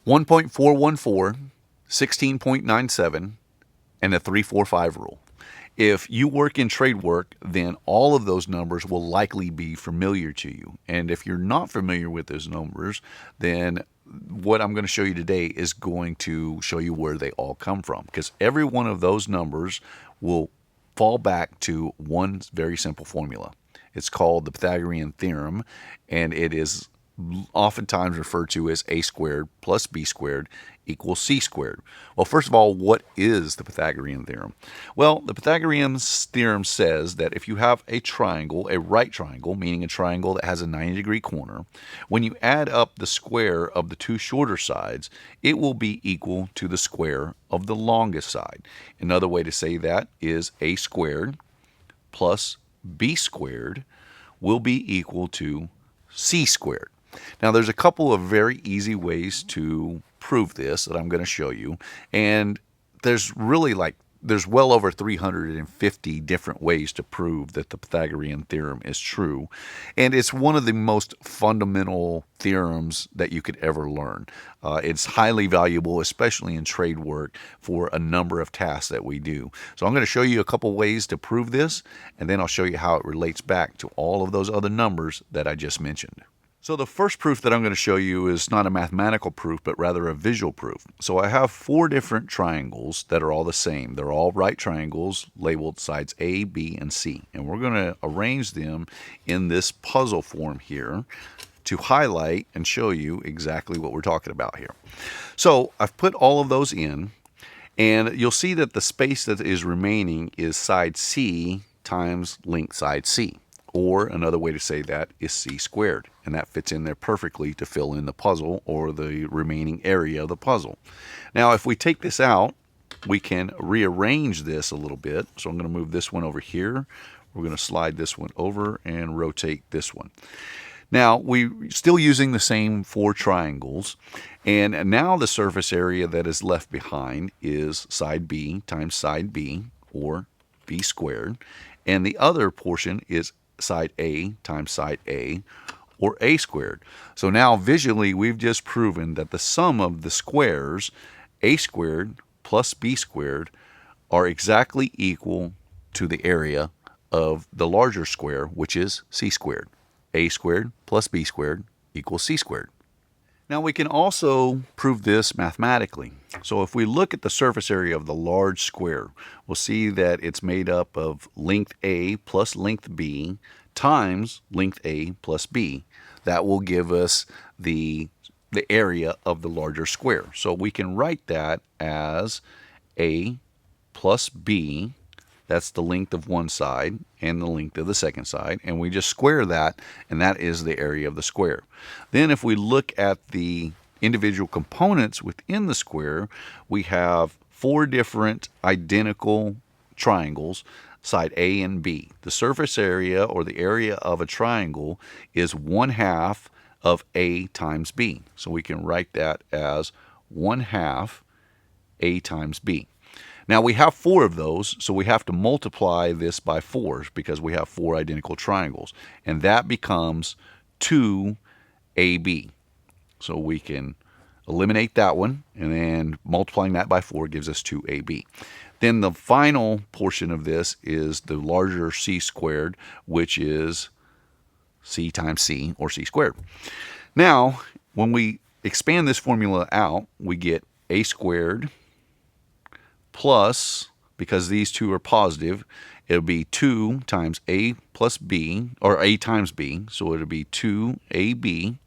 1.414, 16.97, and the 345 rule. If you work in trade work, then all of those numbers will likely be familiar to you. And if you're not familiar with those numbers, then what I'm going to show you today is going to show you where they all come from, because every one of those numbers will fall back to one very simple formula. It's called the Pythagorean Theorem, and it is oftentimes referred to as a squared plus b squared equals c squared. Well, first of all, what is the Pythagorean theorem? Well, the Pythagorean theorem says that if you have a triangle, a right triangle, meaning a triangle that has a 90-degree corner, when you add up the square of the two shorter sides, it will be equal to the square of the longest side. Another way to say that is a squared plus b squared will be equal to c squared. Now, there's a couple of very easy ways to prove this that I'm going to show you, and there's well over 350 different ways to prove that the Pythagorean theorem is true, and it's one of the most fundamental theorems that you could ever learn. It's highly valuable, especially in trade work, for a number of tasks that we do. So I'm going to show you a couple ways to prove this, and then I'll show you how it relates back to all of those other numbers that I just mentioned. So the first proof that I'm going to show you is not a mathematical proof, but rather a visual proof. So I have four different triangles that are all the same. They're all right triangles labeled sides A, B, and C. And we're going to arrange them in this puzzle form here to highlight and show you exactly what we're talking about here. So I've put all of those in, and you'll see that the space that is remaining is side C times length side C. Or another way to say that is c squared, and that fits in there perfectly to fill in the puzzle or the remaining area of the puzzle. Now, if we take this out, we can rearrange this a little bit. So I'm going to move this one over here. We're going to slide this one over and rotate this one. Now, we're still using the same four triangles, and now the surface area that is left behind is side B times side B, or b squared, and the other portion is side A times side A, or a squared. So now visually we've just proven that the sum of the squares, a squared plus b squared, are exactly equal to the area of the larger square, which is c squared. A squared plus b squared equals c squared. Now we can also prove this mathematically. So if we look at the surface area of the large square, we'll see that it's made up of length A plus length B times length A plus B. That will give us the area of the larger square. So we can write that as A plus B. That's the length of one side and the length of the second side. And we just square that, and that is the area of the square. Then if we look at the individual components within the square, we have four different identical triangles, side A and B. The surface area, or the area of a triangle, is 1/2 of A times B. So we can write that as 1/2 A times B. Now we have four of those, so we have to multiply this by 4 because we have four identical triangles, and that becomes 2AB. So we can eliminate that one, and then multiplying that by 4 gives us 2AB. Then the final portion of this is the larger c squared, which is c times c, or c squared. Now, when we expand this formula out, we get a squared plus, because these two are positive, it'll be 2 times a plus b, or a times b, so it'll be 2ab,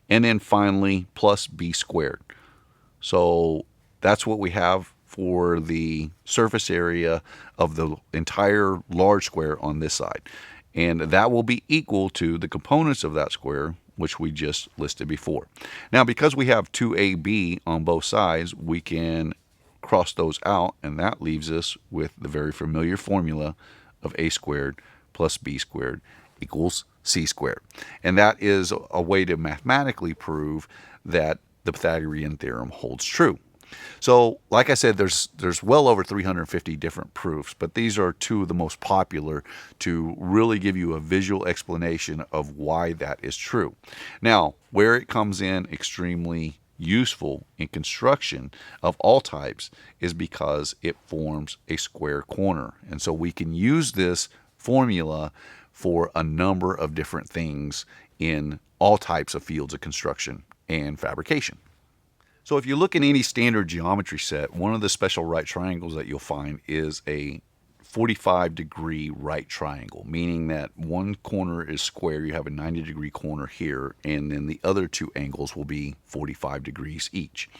and then finally plus b squared. So that's what we have for the surface area of the entire large square on this side. And that will be equal to the components of that square, which we just listed before. Now, because we have 2ab on both sides, we can cross those out, and that leaves us with the very familiar formula of a squared plus b squared equals c squared. And that is a way to mathematically prove that the Pythagorean theorem holds true. So, like I said, there's well over 350 different proofs, but these are two of the most popular to really give you a visual explanation of why that is true. Now, where it comes in extremely useful in construction of all types is because it forms a square corner. And so we can use this formula for a number of different things in all types of fields of construction and fabrication. So if you look at any standard geometry set, one of the special right triangles that you'll find is a 45-degree right triangle, meaning that one corner is square, you have a 90-degree corner here, and then the other two angles will be 45 degrees each.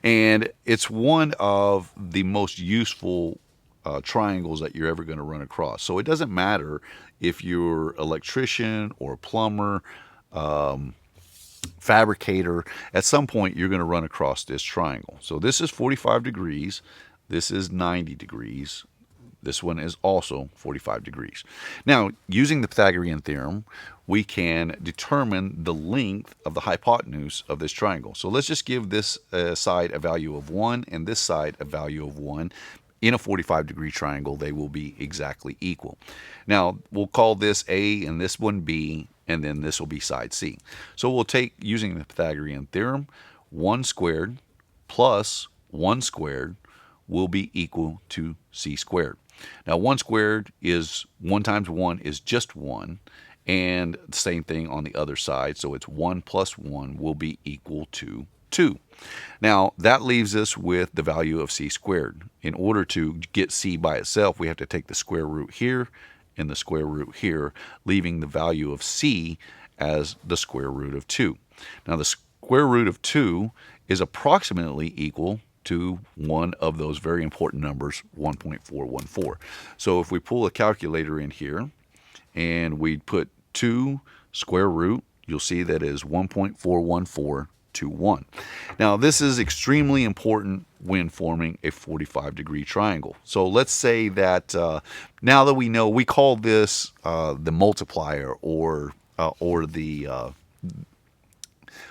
And it's one of the most useful triangles that you're ever going to run across. So it doesn't matter if you're an electrician or a plumber, fabricator, at some point you're going to run across this triangle. So this is 45 degrees, this is 90 degrees, this one is also 45 degrees. Now, using the Pythagorean theorem, we can determine the length of the hypotenuse of this triangle. So let's just give this side a value of 1 and this side a value of 1. In a 45-degree triangle, they will be exactly equal. Now, we'll call this A and this one B, and then this will be side C. So we'll take, using the Pythagorean theorem, 1 squared plus 1 squared will be equal to C squared. Now 1 squared is 1 times 1 is just 1, and the same thing on the other side, so it's 1 plus 1 will be equal to 2. Now that leaves us with the value of C squared. In order to get C by itself, we have to take the square root here and the square root here, leaving the value of C as the square root of 2. Now the square root of 2 is approximately equal to one of those very important numbers, 1.414. So if we pull a calculator in here and we put 2 square root, you'll see that is 1.41421. Now this is extremely important when forming a 45-degree triangle. So let's say that now that we know, we call this the multiplier or the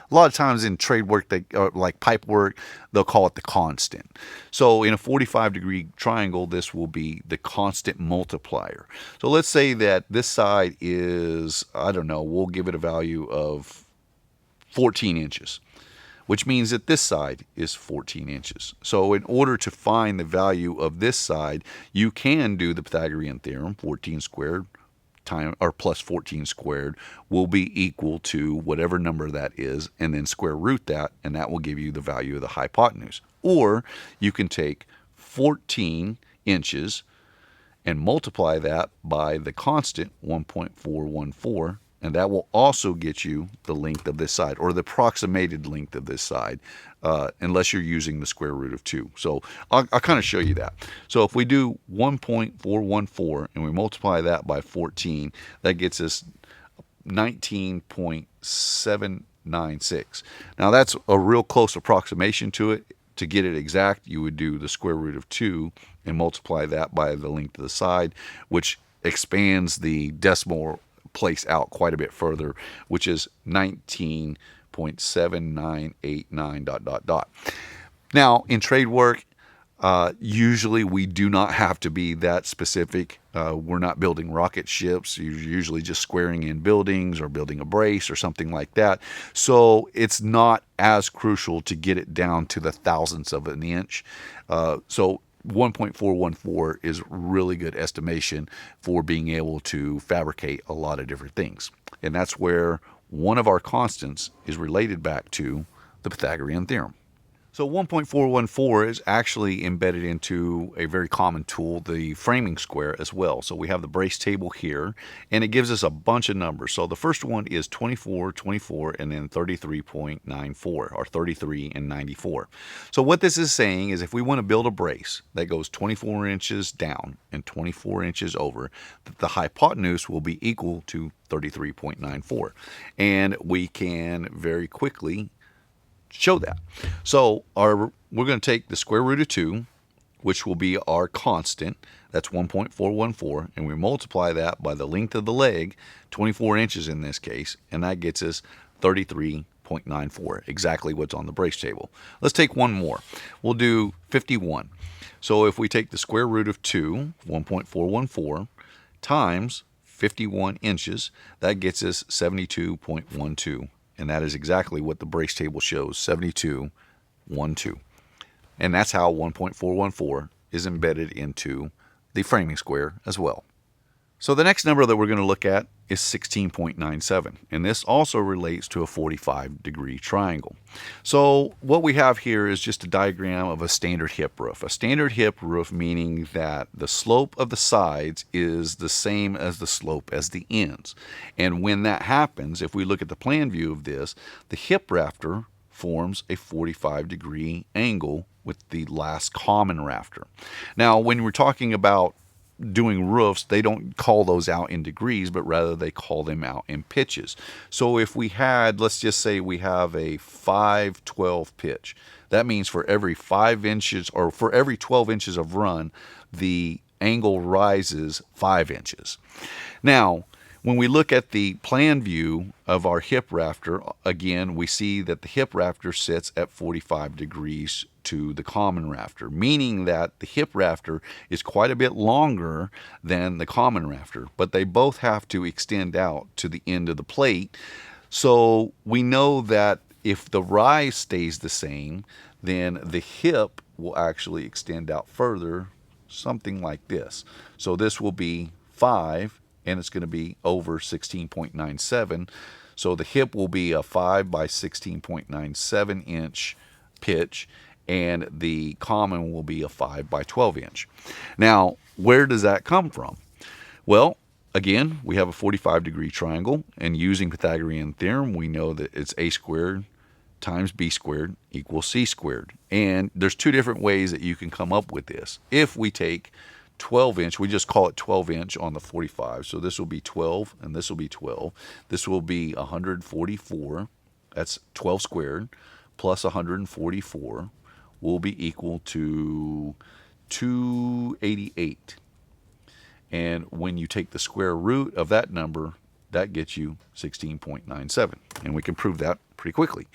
a lot of times in trade work, like pipe work, they'll call it the constant. So in a 45-degree triangle, this will be the constant multiplier. So let's say that this side is, I don't know, we'll give it a value of 14 inches, which means that this side is 14 inches. So in order to find the value of this side, you can do the Pythagorean theorem, 14 squared plus 14 squared will be equal to whatever number that is, and then square root that, and that will give you the value of the hypotenuse. Or you can take 14 inches and multiply that by the constant 1.414, and that will also get you the length of this side, or the approximated length of this side, unless you're using the square root of 2. So I'll kind of show you that. So if we do 1.414 and we multiply that by 14, that gets us 19.796. Now that's a real close approximation to it. To get it exact, you would do the square root of 2 and multiply that by the length of the side, which expands the decimal place out quite a bit further, which is 19.7989 ... Now in trade work, usually we do not have to be that specific. We're not building rocket ships. You're usually just squaring in buildings or building a brace or something like that. So it's not as crucial to get it down to the thousandths of an inch. So 1.414 is really good estimation for being able to fabricate a lot of different things. And that's where one of our constants is related back to the Pythagorean theorem. So 1.414 is actually embedded into a very common tool, the framing square, as well. So we have the brace table here, and it gives us a bunch of numbers. So the first one is 24, 24, and then 33.94, or 33 and 94. So what this is saying is if we want to build a brace that goes 24 inches down and 24 inches over, the hypotenuse will be equal to 33.94. And we can very quickly show that. So we're going to take the square root of 2, which will be our constant, that's 1.414, and we multiply that by the length of the leg, 24 inches in this case, and that gets us 33.94, exactly what's on the brace table. Let's take one more. We'll do 51. So if we take the square root of 2, 1.414, times 51 inches, that gets us 72.12 And that is exactly what the brace table shows, 7212. And that's how 1.414 is embedded into the framing square as well. So the next number that we're going to look at is 16.97, and this also relates to a 45-degree triangle. So what we have here is just a diagram of a standard hip roof. A standard hip roof meaning that the slope of the sides is the same as the slope as the ends. And when that happens, if we look at the plan view of this, the hip rafter forms a 45-degree angle with the last common rafter. Now, when we're talking about doing roofs, they don't call those out in degrees, but rather they call them out in pitches. So if we had, let's just say we have a 5/12 pitch, that means for every 5 inches or for every 12 inches of run, the angle rises 5 inches. Now, when we look at the plan view of our hip rafter, again, we see that the hip rafter sits at 45 degrees to the common rafter, meaning that the hip rafter is quite a bit longer than the common rafter, but they both have to extend out to the end of the plate. So we know that if the rise stays the same, then the hip will actually extend out further, something like this. So this will be 5, and it's going to be over 16.97. So the hip will be a 5 by 16.97 inch pitch, and the common will be a 5 by 12 inch. Now, where does that come from? Well, again, we have a 45-degree triangle, and using Pythagorean theorem, we know that it's a squared times b squared equals c squared. And there's two different ways that you can come up with this. If we take 12 inch, we just call it 12 inch on the 45. So this will be 12 and this will be 12. This will be 144. That's 12 squared plus 144 will be equal to 288. And when you take the square root of that number, that gets you 16.97. And we can prove that pretty quickly.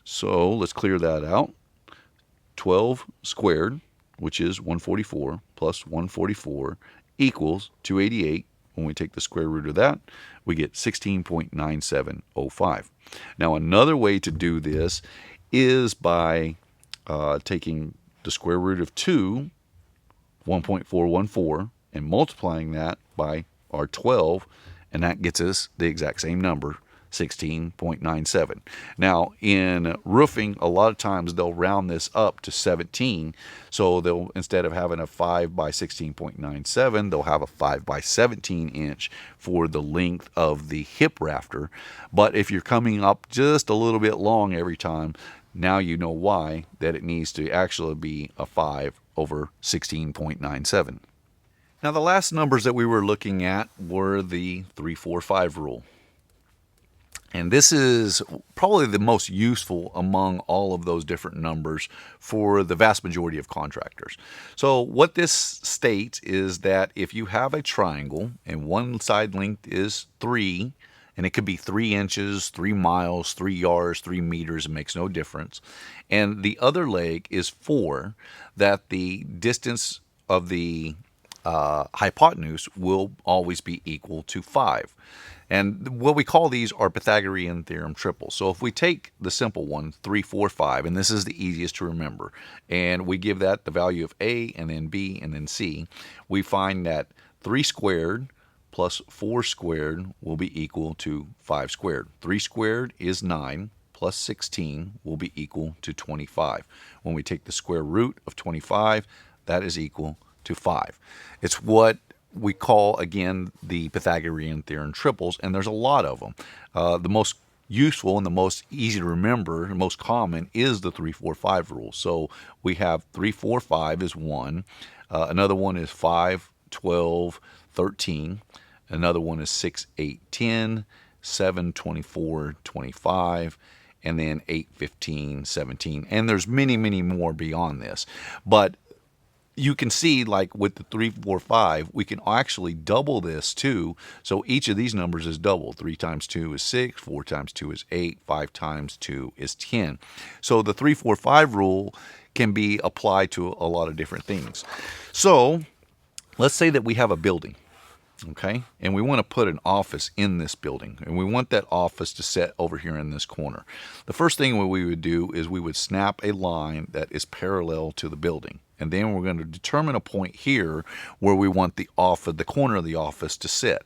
So let's clear that out. 12 squared, which is 144, plus 144 equals 288. When we take the square root of that, we get 16.9705. Now, another way to do this is by taking the square root of 2, 1.414, and multiplying that by our 12, and that gets us the exact same number, 16.97. Now, in roofing, a lot of times they'll round this up to 17. So they'll, instead of having a 5 by 16.97, they'll have a 5 by 17 inch for the length of the hip rafter. But if you're coming up just a little bit long every time, now you know why, that it needs to actually be a 5 over 16.97. Now, the last numbers that we were looking at were the 3-4-5 rule. And this is probably the most useful among all of those different numbers for the vast majority of contractors. So what this states is that if you have a triangle and one side length is 3, and it could be 3 inches, 3 miles, 3 yards, 3 meters, it makes no difference, and the other leg is 4, that the distance of the hypotenuse will always be equal to 5. And what we call these are Pythagorean Theorem triples. So if we take the simple one, 3, 4, 5, and this is the easiest to remember, and we give that the value of A and then B and then C, we find that 3 squared plus 4 squared will be equal to 5 squared. 3 squared is 9 plus 16 will be equal to 25. When we take the square root of 25, that is equal to 5. It's what we call, again, the Pythagorean Theorem triples, and there's a lot of them. The most useful and the most easy to remember, the most common, is the 3-4-5 rule. So we have 3-4-5 is 1. Another one is 5, 12, 13. Another one is 6, 8, 10, 7, 24, 25, and then 8, 15, 17. And there's many, many more beyond this. But you can see, like with the 3, 4, 5, we can actually double this too. So each of these numbers is double. 3 times 2 is 6, 4 times 2 is 8, 5 times 2 is 10. So the 3, 4, 5 rule can be applied to a lot of different things. So let's say that we have a building. Okay, and we want to put an office in this building, and we want that office to set over here in this corner. The first thing we would do is we would snap a line that is parallel to the building, and then we're going to determine a point here where we want the corner of the office to sit.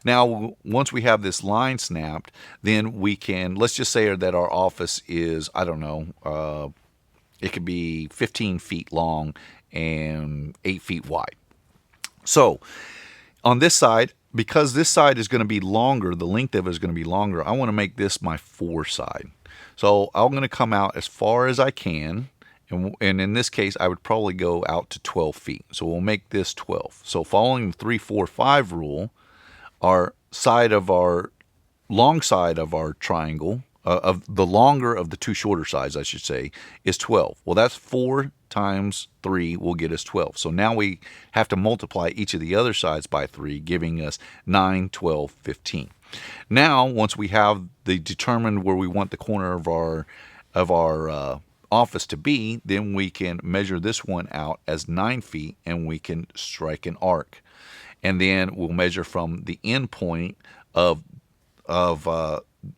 Now, once we have this line snapped, then we can, let's just say that our office is, I don't know, it could be 15 feet long and 8 feet wide. So on this side, because this side is going to be longer, the length of it is going to be longer, I want to make this my 4 side. So I'm going to come out as far as I can, and in this case, I would probably go out to 12 feet. So we'll make this 12. So following the 3, 4, 5 rule, our long side of our triangle, of the longer of the 2 shorter sides, I should say, is 12. Well, that's 4 times 3 will get us 12. So now we have to multiply each of the other sides by 3, giving us 9, 12, 15. Now, once we have determined where we want the corner of our office to be, then we can measure this one out as 9 feet, and we can strike an arc. And then we'll measure from the end point of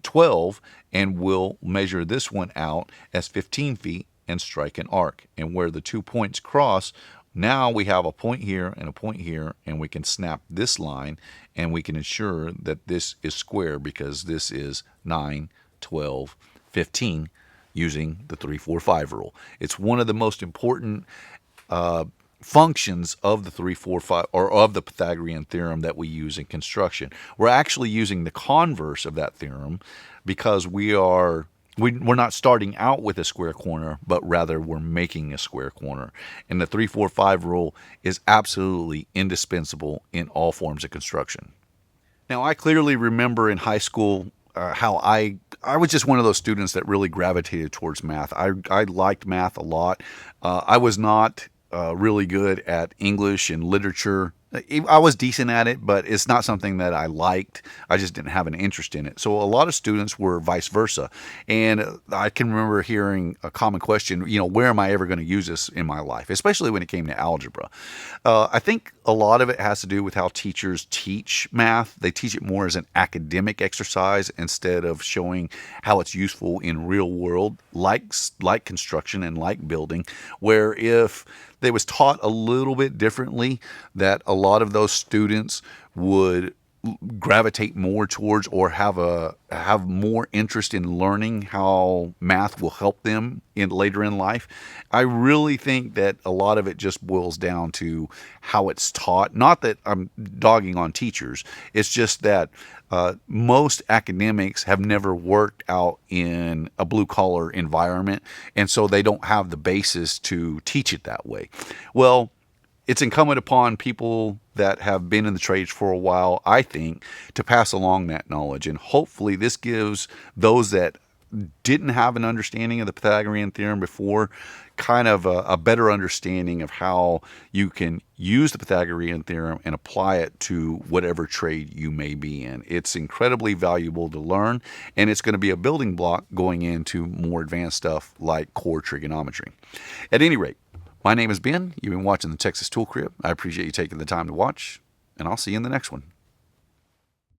12, and we'll measure this one out as 15 feet and strike an arc. And where the 2 points cross, now we have a point here and a point here, and we can snap this line, and we can ensure that this is square because this is 9, 12, 15 using the 3, 4, 5 rule. It's one of the most important functions of the 3, 4, 5, or of the Pythagorean theorem that we use in construction. We're actually using the converse of that theorem because we're not starting out with a square corner, but rather we're making a square corner. And the 3, 4, 5 rule is absolutely indispensable in all forms of construction. Now, I clearly remember in high school how I was just one of those students that really gravitated towards math. I liked math a lot. I was not really good at English and literature. I was decent at it, but it's not something that I liked. I just didn't have an interest in it. So a lot of students were vice versa. And I can remember hearing a common question, where am I ever going to use this in my life, especially when it came to algebra. I think a lot of it has to do with how teachers teach math. They teach it more as an academic exercise instead of showing how it's useful in real world, like construction and like building, where if they was taught a little bit differently, that a lot of those students would gravitate more towards or have more interest in learning how math will help them later in life. I really think that a lot of it just boils down to how it's taught. Not that I'm dogging on teachers. It's just that most academics have never worked out in a blue-collar environment, and so they don't have the basis to teach it that way. Well, it's incumbent upon people that have been in the trades for a while, I think, to pass along that knowledge. And hopefully this gives those that didn't have an understanding of the Pythagorean theorem before kind of a better understanding of how you can use the Pythagorean theorem and apply it to whatever trade you may be in. It's incredibly valuable to learn, and it's going to be a building block going into more advanced stuff like core trigonometry. At any rate, my name is Ben. You've been watching the Texas Tool Crib. I appreciate you taking the time to watch, and I'll see you in the next one.